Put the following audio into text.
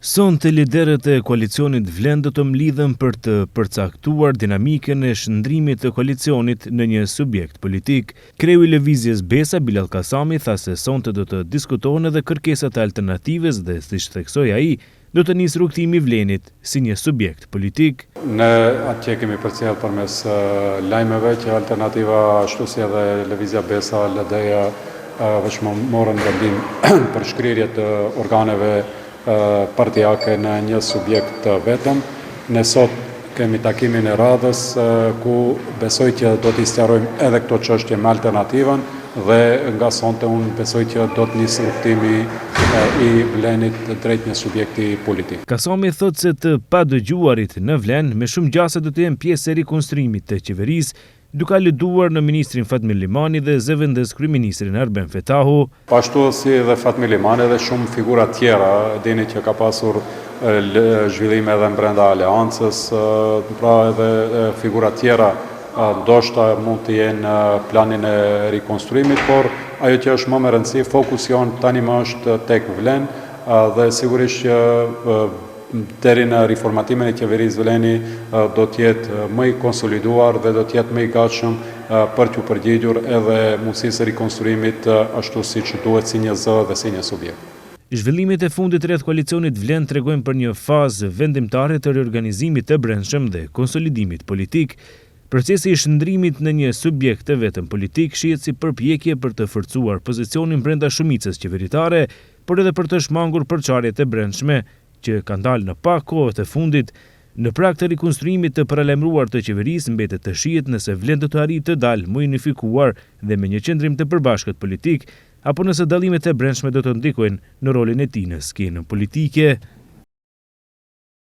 Sonte liderët e koalicionit Vlen do të mlidhen për të përcaktuar dinamikën e shndrimit të koalicionit në një subjekt politik. Kreu i lëvizjes Besa, Bilal Kasami, tha se sonte do të diskutohen edhe kërkesat e alternativës dhe, siç theksoi ai, do të nisë rrugtimi i Vlenit si një subjekt politik. Ne atje kemi përcjell përmes lajmeve që alternativa ashtu si edhe lëvizja Besa, LDA veçmë morën vendim për shkrirje të organeve partijake në një subjekt vetëm. Ne sot kemi takimin e radhës ku besoj që do t'i sqarojmë edhe këto çështje me alternativën dhe nga sonte unë besoj që do të nisë rrugtimi i Vlenit drejt një subjekti politik. Kasami thot se të padëgjuarit në Vlen me shumë gjasa do të jenë pjesë e rikonstruimit të qeverisë, duke aluduar në ministrin Fatmir Limani dhe zëvendës kryeministrin Arben Fetahu. Ashtu si dhe Fatmir Limani dhe shumë figura tjera, dini që ka pasur zhvillime edhe brenda aleancës, pra edhe figura tjera ndoshta mund të jenë planin e rikonstruimit, por ajo që është më me rëndësi, fokus jonë tani më është tek Vlen dhe sigurisht që deri në riformatimin e qeverisë Vleni do të jetë më i konsoliduar dhe do të jetë më i gatshëm për t'u përgjigjur edhe mundësisë së rikonstruimit ashtu siç duhet si një zë dhe si një subjekt. Zhvillimet e fundit rreth koalicionit Vlen tregojnë për një fazë vendimtare të riorganizimit të brendshëm dhe konsolidimit politik. Procesi i shndrimit në një subjekt të vetëm politik shihet si përpjekje për të forcuar pozicionin brenda shumicës qeveritare, por edhe për të shmangur përçarjet e brendshme që kanë dalë në pak kohë të fundit. Në prag të rikonstruimit të paralajmëruar të qeverisë mbetet të shihet nëse Vlen do të arrijë të dalë më unifikuar dhe me një qendrim të përbashkët politik, apo nëse dallimet e brendshme do të ndikojnë në rolin e tij në skenën politike.